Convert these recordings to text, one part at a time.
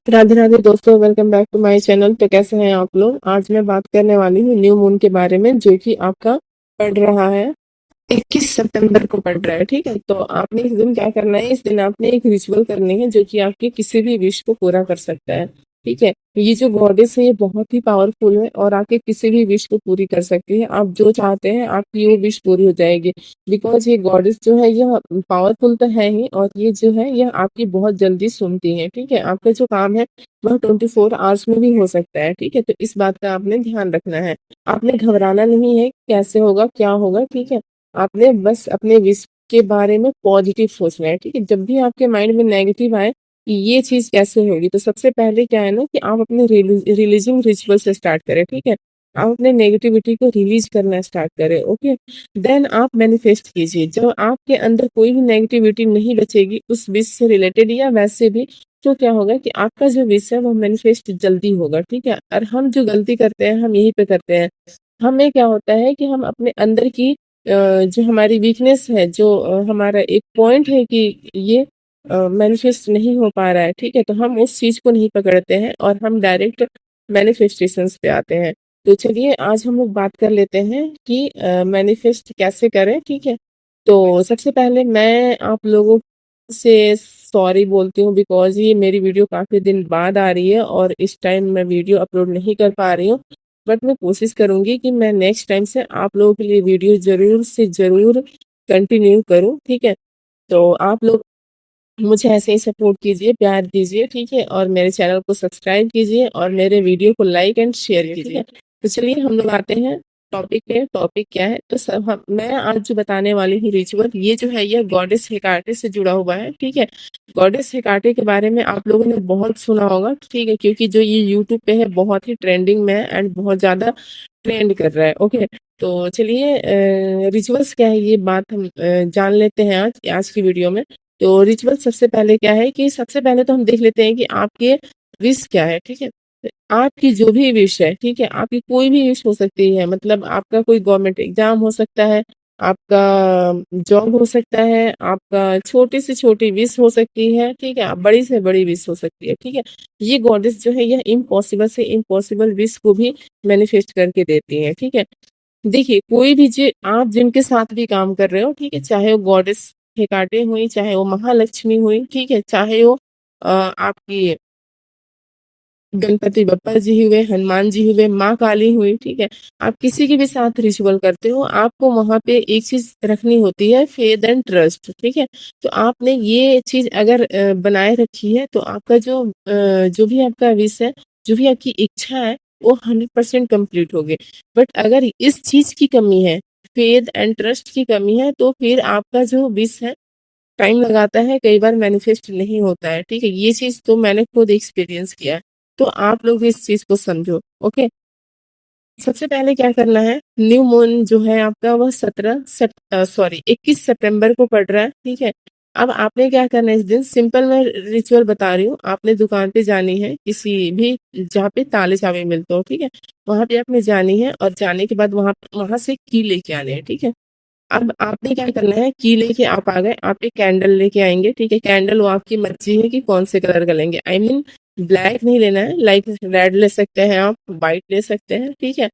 राधे राधे दोस्तों, welcome back to my channel. तो कैसे हैं आप लोग? आज मैं बात करने वाली हूँ न्यू मून के बारे में, जो कि आपका पड़ रहा है 21 सितंबर को पड़ रहा है। ठीक है, तो आपने इस दिन क्या करना है? इस दिन आपने एक रिचुअल करनी है जो कि आपके किसी भी विश को पूरा कर सकता है। ठीक है, ये जो गॉडेस है ये बहुत ही पावरफुल है और आपके किसी भी विश को पूरी कर सकती है। आप जो चाहते हैं आपकी वो विश पूरी हो जाएगी। बिकॉज ये गॉडेस जो है यह पावरफुल तो है ही, और ये जो है यह आपकी बहुत जल्दी सुनती है। ठीक है, आपका जो काम है वह 24 आवर्स में भी हो सकता है। ठीक है, तो इस बात का आपने ध्यान रखना है। आपने घबराना नहीं है कैसे होगा क्या होगा। ठीक है, आपने बस अपने विश के बारे में पॉजिटिव सोचना है। ठीक है, जब भी आपके माइंड में नेगेटिव आए कि ये चीज कैसे होगी, तो सबसे पहले क्या है ना कि आप अपने रिलीजिंग रिचुअल से स्टार्ट करें। ठीक है, आप अपने नेगेटिविटी को रिलीज करना स्टार्ट करें। ओके, देन आप मैनिफेस्ट कीजिए। जब आपके अंदर कोई भी नेगेटिविटी नहीं बचेगी उस विश से रिलेटेड या वैसे भी, तो क्या होगा कि आपका जो विश है वो मैनिफेस्ट जल्दी होगा। ठीक है, और हम जो गलती करते हैं हम यहीं पे करते हैं। हमें क्या होता है कि हम अपने अंदर की जो हमारी वीकनेस है, जो हमारा एक पॉइंट है कि ये मैनिफेस्ट नहीं हो पा रहा है। ठीक है, तो हम उस चीज को नहीं पकड़ते हैं और हम डायरेक्ट मैनिफेस्टेशंस पे आते हैं। तो चलिए आज हम लोग बात कर लेते हैं कि मैनिफेस्ट कैसे करें। ठीक है, तो सबसे पहले मैं आप लोगों से सॉरी बोलती हूँ, बिकॉज ये मेरी वीडियो काफी दिन बाद आ रही है और इस टाइम मैं वीडियो अपलोड नहीं कर पा रही हूँ। बट मैं कोशिश करूंगी कि मैं नेक्स्ट टाइम से आप लोगों के लिए वीडियो जरूर से जरूर कंटिन्यू करूँ। ठीक है, तो आप लोग मुझे ऐसे ही सपोर्ट कीजिए, प्यार दीजिए। ठीक है, और मेरे चैनल को सब्सक्राइब कीजिए और मेरे वीडियो को लाइक एंड शेयर कीजिए। तो चलिए हम लोग आते हैं टॉपिक पे। टॉपिक क्या है? तो मैं आज जो बताने वाली हूँ रिचुअल, ये जो है यह गॉडेस हेकाटे से जुड़ा हुआ है। ठीक है, गॉडेस हेकाटे के बारे में आप लोगों ने बहुत सुना होगा। ठीक है, क्योंकि जो ये यूट्यूब पे है बहुत ही ट्रेंडिंग में है एंड बहुत ज्यादा ट्रेंड कर रहा है। ओके, तो चलिए रिचुअल्स क्या है ये बात हम जान लेते हैं आज आज की वीडियो में। तो रिचुअल सबसे पहले क्या है कि सबसे पहले तो हम देख लेते हैं कि आपके विश क्या है। ठीक है, आपकी जो भी विश है, ठीक है, आपकी कोई भी विश हो सकती है। मतलब आपका कोई गवर्नमेंट एग्जाम हो सकता है, आपका जॉब हो सकता है, आपका छोटी से छोटी विश हो सकती है। ठीक है, बड़ी से बड़ी विश हो सकती है। ठीक है, ये गॉडेस जो है यह इम्पॉसिबल से इम्पॉसिबल विश को भी मैनिफेस्ट करके देती है। ठीक है, देखिए कोई भी जो आप जिनके साथ भी काम कर रहे हो, ठीक है, चाहे वो गॉडेस हेकाटे हुई, चाहे वो महालक्ष्मी हुई, ठीक है, चाहे वो आपकी गणपति बप्पा जी हुए, हनुमान जी हुए, माँ काली हुई। ठीक है, आप किसी के भी साथ रिचुअल करते हो, आपको वहां पे एक चीज रखनी होती है, फेथ एंड ट्रस्ट। ठीक है, तो आपने ये चीज अगर बनाए रखी है तो आपका जो भी आपका विश है, जो भी आपकी इच्छा है, वो 100% कंप्लीट होगी। बट अगर इस चीज की कमी है, फेथ एंड ट्रस्ट की कमी है, तो फिर आपका जो विश है टाइम लगाता है, कई बार मैनिफेस्ट नहीं होता है। ठीक है, ये चीज तो मैंने खुद एक्सपीरियंस किया है। तो आप लोग भी इस चीज को समझो। ओके, सबसे पहले क्या करना है, न्यू मून जो है आपका वह 21 सितंबर को पड़ रहा है। ठीक है, अब आपने क्या करना है इस दिन, सिंपल मैं रिचुअल बता रही हूँ। आपने दुकान पे जानी है, किसी भी जहाँ पे ताले चाबी मिलते हो। ठीक है, वहां पे आपने जानी है और जाने के बाद वहां वहां से की लेके आने हैं। ठीक है, अब आपने क्या करना है, की लेके आप आ गए, आप एक कैंडल लेके आएंगे। ठीक है, कैंडल वो आपकी मर्जी है कि कौन से कलर का लेंगे। आई मीन ब्लैक नहीं लेना है, लाइक रेड ले सकते हैं आप, वाइट ले सकते हैं। ठीक है,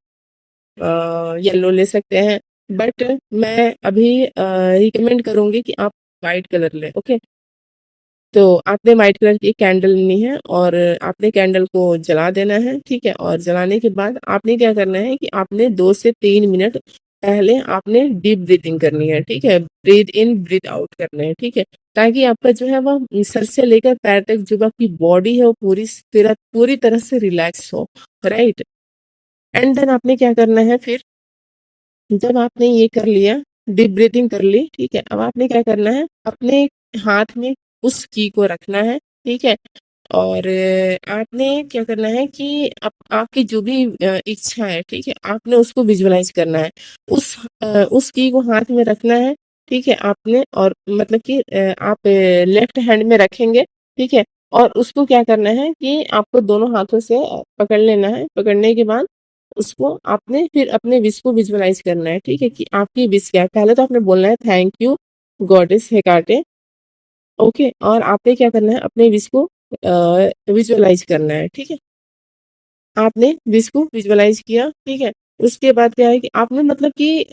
येलो ले सकते हैं। बट मैं अभी रिकमेंड करूंगी कि आप वाइट कलर लें। ओके, तो आपने व्हाइट कलर की कैंडल लेनी है और आपने कैंडल को जला देना है। ठीक है, और जलाने के बाद आपने क्या करना है कि आपने 2 से 3 मिनट पहले आपने डीप ब्रीथिंग करनी है। ठीक है, ब्रीथ इन ब्रीथ आउट करना है। ठीक है, ताकि आपका जो है वह सर से लेकर पैर तक जो आपकी बॉडी है वो पूरी तरह से रिलैक्स हो। राइट, एंड देन आपने क्या करना है फिर, जब आपने ये कर लिया, डीप ब्रीथिंग कर ली, ठीक है, अब आपने क्या करना है, अपने हाथ में उस की को रखना है। ठीक है, और आपने क्या करना है कि आपकी जो भी इच्छा है, ठीक है, आपने उसको विजुअलाइज करना है। उस की को हाथ में रखना है। ठीक है, आपने और मतलब कि आप लेफ्ट हैंड में रखेंगे। ठीक है, और उसको क्या करना है कि आपको दोनों हाथों से पकड़ लेना है। पकड़ने के बाद उसको आपने फिर अपने विश को विजुअलाइज करना है। ठीक है, कि आपकी विश क्या है। पहले तो आपने बोलना है थैंक यू गॉडेस हेकाटे। ओके, और आपने क्या करना है, अपने विश को विजुअलाइज करना है, ठीक है। आपने विश को विजुअलाइज किया, ठीक है। उसके बाद क्या है कि आपने मतलब कि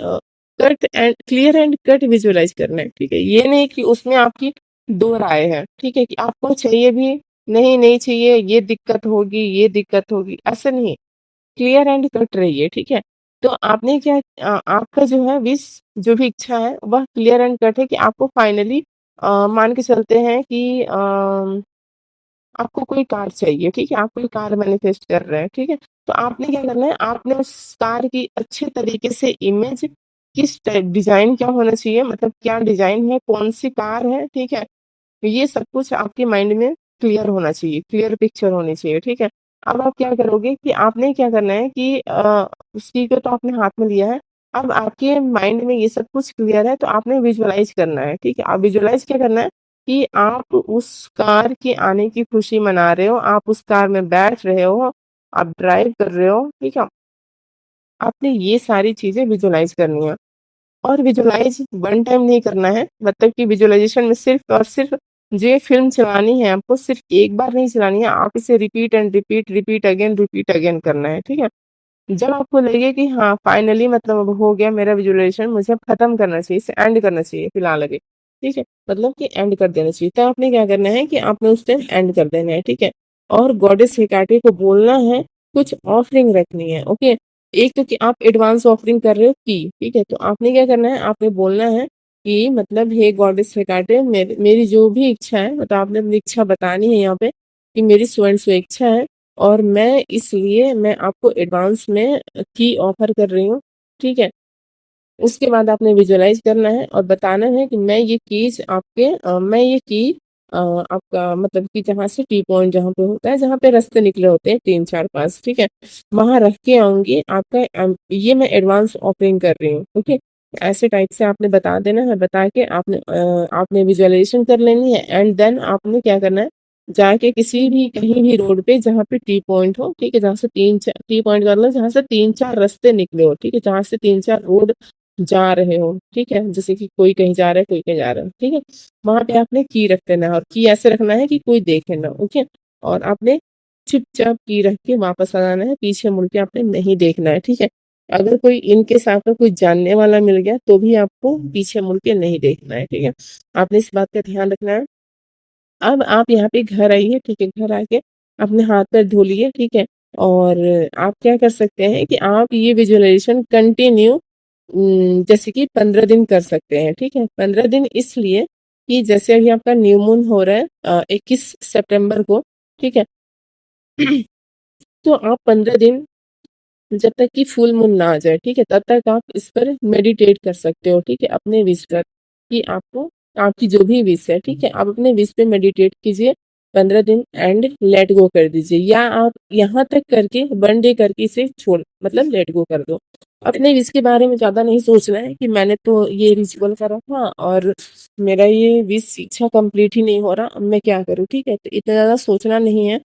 cut and clear and cut visualise करना है, ठीक है। ये नहीं कि उसमें आपकी दो राय है, ठीक है, कि आपको चाहिए भी नहीं, नहीं चाहिए, ये दिक्कत होगी, ये दिक्कत होगी, ऐसा नहीं। क्लियर एंड कट रहिए, ठीक है। तो आपने क्या आपका जो है विश, जो भी इच्छा है वह क्लियर एंड कट है कि आपको फाइनली मान के चलते हैं कि आपको कोई कार चाहिए, ठीक है? आप कोई कार मैनिफेस्ट कर रहे हैं, ठीक है? तो आपने क्या करना है, आपने उस कार की अच्छे तरीके से इमेज, किस टाइप डिज़ाइन क्या होना चाहिए, मतलब क्या डिज़ाइन है, कौन-सी कार है, ठीक है? ये सब कुछ आपके माइंड में क्लियर होना चाहिए, क्लियर पिक्चर होनी चाहिए, ठीक है? अब आप क्या करोगे कि आपने क्या करना है कि उस चीज़ को तो आपने हाथ में लिया है, अब आपके माइंड में ये सब कुछ क्लियर है, तो आपने विजुअलाइज़ करना है, ठीक है? अब विजुअलाइज़ क्या करना है कि आप उस कार के आने की खुशी मना रहे हो, आप उस कार में बैठ रहे हो, आप ड्राइव कर रहे हो, ठीक है? आपने ये सारी चीज़ें विजुअलाइज़ करनी है। और विजुअलाइज़ वन टाइम नहीं करना है, मतलब कि विजुअलाइज़ेशन में सिर्फ़ और सिर्फ़ ये फ़िल्म चलानी है आपको, सिर्फ़ एक बार नहीं चलानी है, आप इसे repeat and repeat, repeat again करना है, ठीक है? जब आपको लगे कि हाँ, फाइनली मतलब अब हो गया मेरा विजुअलाइज़ेशन, मुझे अब खत्म करना चाहिए, इसे एंड करना चाहिए फिलहाल अभी, ठीक है? मतलब कि एंड कर देना चाहिए। तो आपने क्या करना है कि आपने उस टाइम एंड कर देना है, ठीक है? और गॉडेस हेकाटे को बोलना है, कुछ ऑफरिंग रखनी है, ओके? एक तो कि आप एडवांस ऑफरिंग कर रहे हो की, ठीक है? तो आपने क्या करना है, आपने बोलना है कि मतलब हे गॉडेस हेकाटे, मेरी जो भी इच्छा है, मतलब आपने अपनी इच्छा बतानी है यहाँ पे कि मेरी सो एंड सो इच्छा है, और मैं आपको एडवांस में की ऑफर कर रही हूँ, ठीक है? उसके बाद आपने विजुअलाइज़ करना है और बताना है कि मैं ये की आपका मतलब कि जहाँ से टी पॉइंट जहाँ पे होता है, जहाँ पे रास्ते निकले होते हैं 3, 4, 5, ठीक है? वहाँ रख के आऊँगी, आपका ये मैं एडवांस ऑफरिंग कर रही हूँ, ओके? ऐसे टाइप से आपने बता देना है, बता के आपने विजुअलाइज़ेशन कर लेनी है, एंड देन आपने क्या करना है, जाके किसी भी कहीं भी रोड पे जहाँ पे टी पॉइंट हो, ठीक है? जहाँ से 3-4 टी पॉइंट का मतलब जहाँ से 3-4 रास्ते निकले हो, ठीक है? जहाँ से 3-4 रोड जा रहे हो, ठीक है? जैसे कि कोई कहीं जा रहा है, कोई कहीं जा रहा है, ठीक है? वहाँ पे आपने की रख देना है, और की ऐसे रखना है कि कोई देखे ना, ओके? और आपने चुपचाप की रख के वापस आ जाना है, पीछे मुड़ के आपने नहीं देखना है, ठीक है? अगर कोई इन केस आपका कोई जानने वाला मिल गया, तो भी आपको पीछे मुड़ के नहीं देखना है, ठीक है? आपने इस बात का ध्यान रखना है। अब आप यहाँ पे घर आइए, ठीक है? घर आके अपने हाथ-पैर धो लिए, ठीक है? और आप क्या कर सकते हैं कि आप ये विजुअलाइज़ेशन कंटिन्यू जैसे कि 15 दिन कर सकते हैं, ठीक है? 15 दिन इसलिए कि जैसे अभी आपका न्यू मून हो रहा है 21 सितंबर को, ठीक है? तो आप 15 दिन जब तक कि फुल मून ना आ जाए, ठीक है? तब तक आप इस पर मेडिटेट कर सकते हो, ठीक है? अपने विश पर कि आपको आपकी जो भी विश है, ठीक है? आप अपने विश पे मेडिटेट कीजिए 15 दिन एंड लेट गो कर दीजिए, या आप यहाँ तक करके 1 डे करके इसे छोड़ मतलब लेट गो कर दो। अपने विश के बारे में ज़्यादा नहीं सोचना है कि मैंने तो ये रिचुअल करा था और मेरा ये विश इच्छा कंप्लीट ही नहीं हो रहा, अब मैं क्या करूँ, ठीक है? तो इतना ज़्यादा सोचना नहीं है।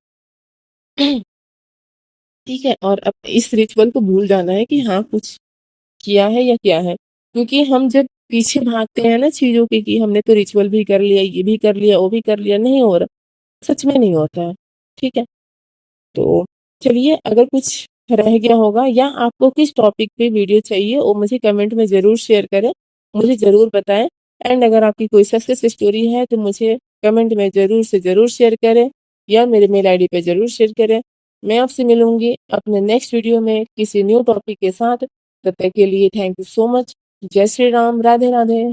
ठीक है? और अब इस रिचुअल को भूल जाना है कि हाँ, कुछ किया है या क्या है। क्योंकि हम जब पीछे भागते हैं ना चीज़ों के कि हमने तो रिचुअल भी कर लिया, ये भी कर लिया, वो भी कर लिया, नहीं हो रहा, सच में नहीं होता है। ठीक है? तो चलिए, अगर कुछ रह गया होगा या आपको किस टॉपिक पे वीडियो चाहिए, वो मुझे कमेंट में ज़रूर शेयर करें, मुझे ज़रूर बताएँ। एंड अगर आपकी कोई सक्सेस स्टोरी है तो मुझे कमेंट में ज़रूर से ज़रूर शेयर करें, या मेरे मेल आईडी पे ज़रूर शेयर करें। मैं आपसे मिलूँगी अपने नेक्स्ट वीडियो में किसी न्यू टॉपिक के साथ। तब तक के लिए थैंक यू सो मच। जय श्री राम, राधे राधे।